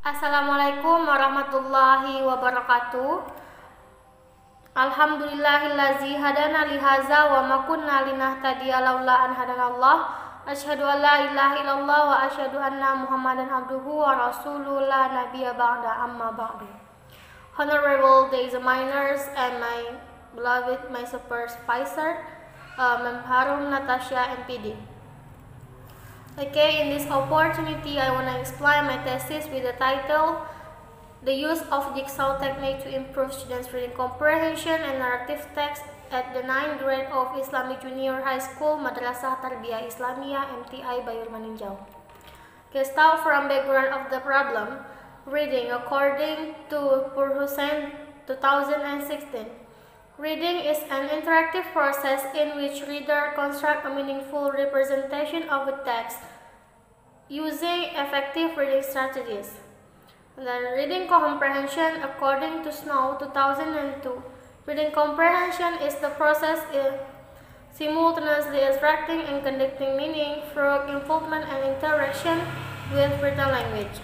Assalamualaikum warahmatullahi wabarakatuh. Alhamdulillahillazi hadana lihaza wa ma kunna linahtadiya laula an hadanallah. Asyhadu an la ilaha illallah wa asyhadu anna Muhammadan abduhu wa rasuluhu la nabiyya ba'da amma ba'du. Honorable the examiners and my beloved my supervisor, Ma'am Harun Natasha MPD. Okay, in this opportunity, I want to explain my thesis with the title, The Use of Jigsaw Technique to Improve Students' Reading Comprehension and Narrative Text at the 9th grade of Islamic Junior High School, Madrasah Tarbiyah Islamiyah, MTI Bayur Maninjau. Okay, start from background of the problem. Reading according to Hussein 2016. Reading is an interactive process in which reader construct a meaningful representation of a text using effective reading strategies. Then reading comprehension according to Snow 2002. Reading comprehension is the process in simultaneously extracting and conducting meaning through involvement and interaction with written language.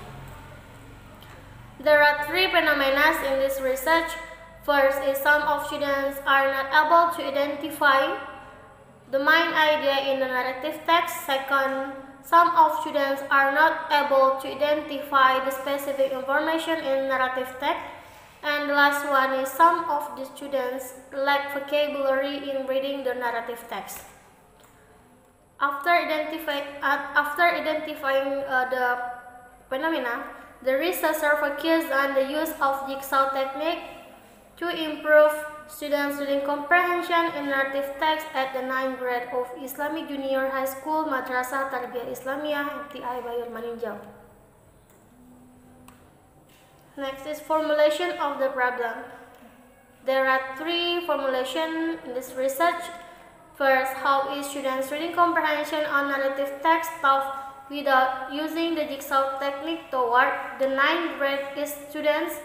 There are three phenomena in this research. First is some of students are not able to identify the main idea in the narrative text. Second, some of students are not able to identify the specific information in narrative text. And the last one is some of the students lack vocabulary in reading the narrative text. After identifying the phenomena, the researcher focused on the use of jigsaw technique to improve students' reading comprehension in narrative text at the 9th grade of Islamic Junior High School, Madrasah Tarbiyah Islamiyah, MTI Bayur Maninjau. Next is formulation of the problem. There are three formulations in this research. First, how is students' reading comprehension on narrative text taught without using the jigsaw technique toward the 9th grade students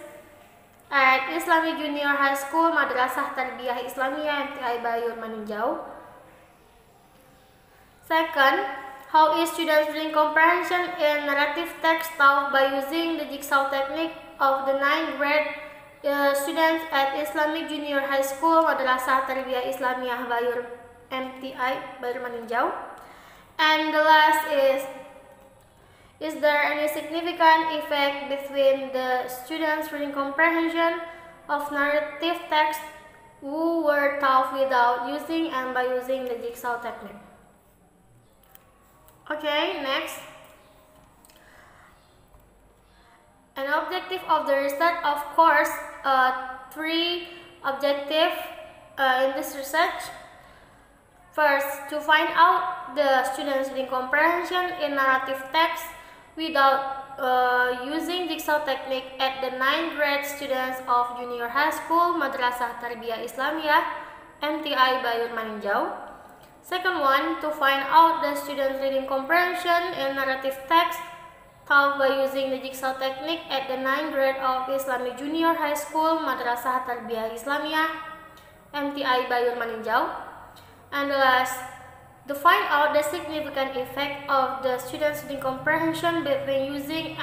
at Islamic Junior High School, Madrasah Tarbiyah Islamiyah, MTI Bayur Maninjau. Second, how is students reading comprehension in narrative text taught by using the jigsaw technique of the 9th grade students at Islamic Junior High School, Madrasah Tarbiyah Islamiyah Bayur MTI Bayur Maninjau. And the last is there any significant effect between the students' reading comprehension of narrative text who were taught without using and by using the jigsaw technique? Okay, next. An objective of the research, of course, three objectives in this research. First, to find out the students' reading comprehension in narrative text without using jigsaw technique at the 9th grade students of Junior High School, Madrasah Tarbiyah Islamiyah, MTI Bayur Maninjau. Second one, to find out the students' reading comprehension in narrative text taught by using the jigsaw technique at the 9th grade of Islamic Junior High School, Madrasah Tarbiyah Islamiyah, MTI Bayur Maninjau. And the last, to find out the significant effect of the students' reading comprehension between using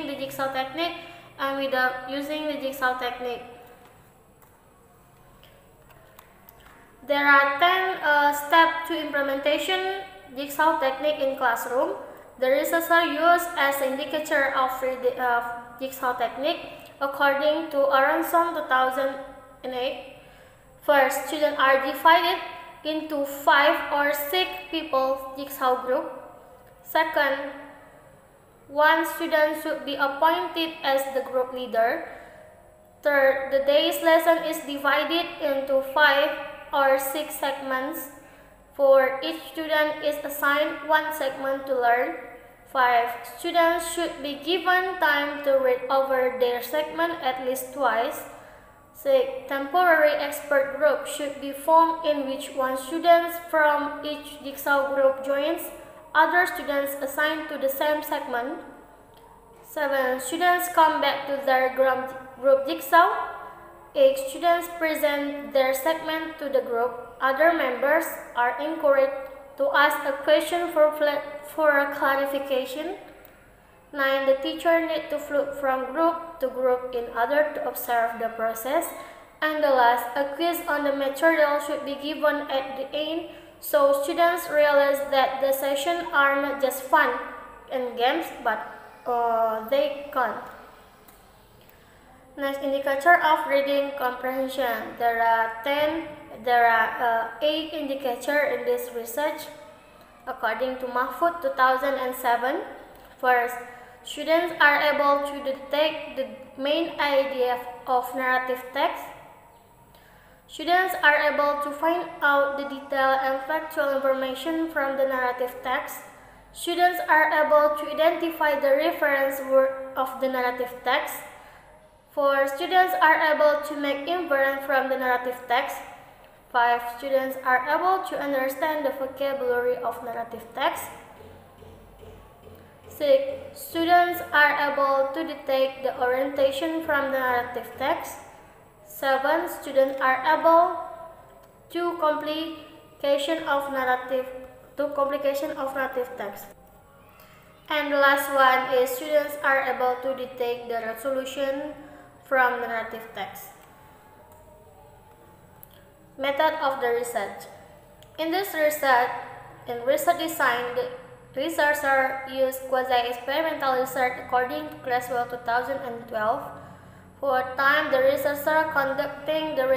the jigsaw technique and without using the jigsaw technique. There are 10 steps to implementation jigsaw technique in classroom. The researcher used as indicator of jigsaw technique according to Aronson 2008. First, students are divided into 5 or 6 people jigsaw group. Second, one student should be appointed as the group leader. Third, the day's lesson is divided into 5 or 6 segments. For each student is assigned 1 segment to learn. 5. Students should be given time to read over their segment at least twice. 6. Temporary expert group should be formed in which one student from each jigsaw group joins other students assigned to the same segment. 7. Students come back to their group jigsaw. 8. Students present their segment to the group. Other members are encouraged to ask a question for a clarification. 9. The teacher needs to flip from group to group in order to observe the process. And the last, a quiz on the material should be given at the end so students realize that the sessions are not just fun and games, but they count. Next, indicator of reading comprehension. There are 8 indicators in this research. According to Mahfoud 2007, first, students are able to detect the main idea of narrative text. Students are able to find out the detailed and factual information from the narrative text. Students are able to identify the reference word of the narrative text. 4. Students are able to make inference from the narrative text. 5. Students are able to understand the vocabulary of narrative text. 6. Students are able to detect the orientation from the narrative text. 7. Students are able to complication of narrative text. And the last one is students are able to detect the resolution from the narrative text. Method of the research. In this research, in research design, the researcher used quasi-experimental research according to Classwell 2012. For a time, the researcher conducted the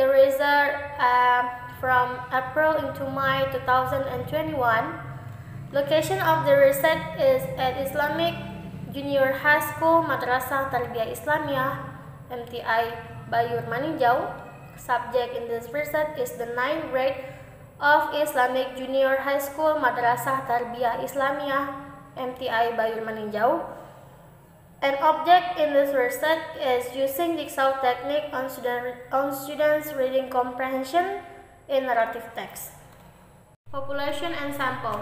research from April into May 2021. Location of the research is at Islamic Junior High School Madrasah Tarbiyah Islamiyah MTI Bayur Maninjau. Subject in this research is the 9th grade of Islamic Junior High School Madrasah Tarbiyah Islamiyah MTI Bayur Maninjau. An object in this research is using Jigsaw technique on students' reading comprehension in narrative text. Population and sample.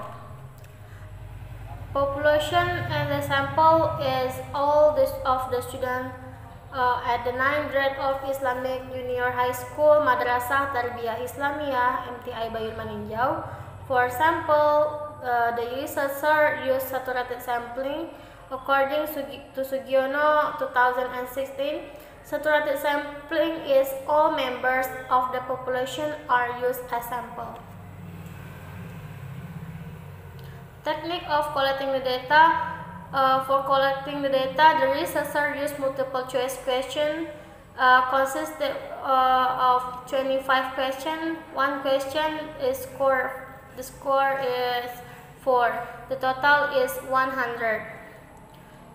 Population and the sample is all of the students at the 9th grade of Islamic Junior High School Madrasah Tarbiyah Islamiyah MTI Bayur Maninjau. For sample, the researcher used saturated sampling. According to Sugiono 2016, saturated sampling is all members of the population are used as sample. Technique of collecting the data. For collecting the data, the researcher used multiple choice question consisted of 25 questions. One question is the score is 4. The total is 100.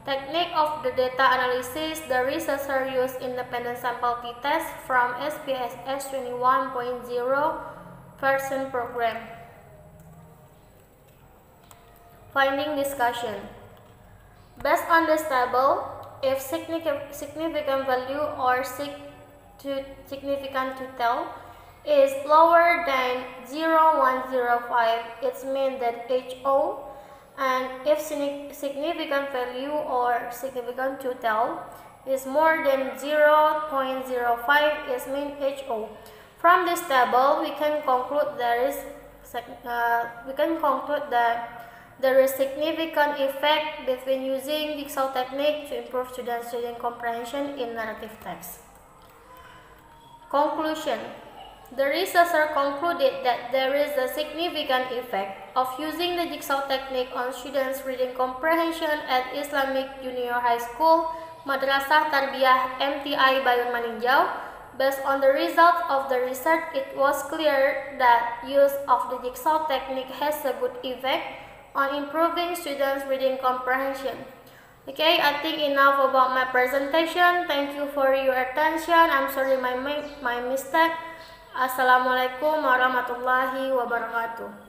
Technique of the data analysis. The researcher used independent sample t-test from SPSS 21.0 version program. Finding discussion. Based on this table, if significant value or significant to tell is lower than 0.105, it means that HO. And if significant value or significant to tell is more than 0.05, it means HO. From this table, we can conclude that there is significant effect between using Jigsaw technique to improve students' reading comprehension in narrative text. Conclusion. The researcher concluded that there is a significant effect of using the Jigsaw technique on students' reading comprehension at Islamic Junior High School Madrasah Tarbiyah MTI Bayur Maninjau. Based on the results of the research, it was clear that use of the Jigsaw technique has a good effect on improving students' reading comprehension. Okay, I think enough about my presentation. Thank you for your attention. I'm sorry my mistake. Assalamualaikum warahmatullahi wabarakatuh.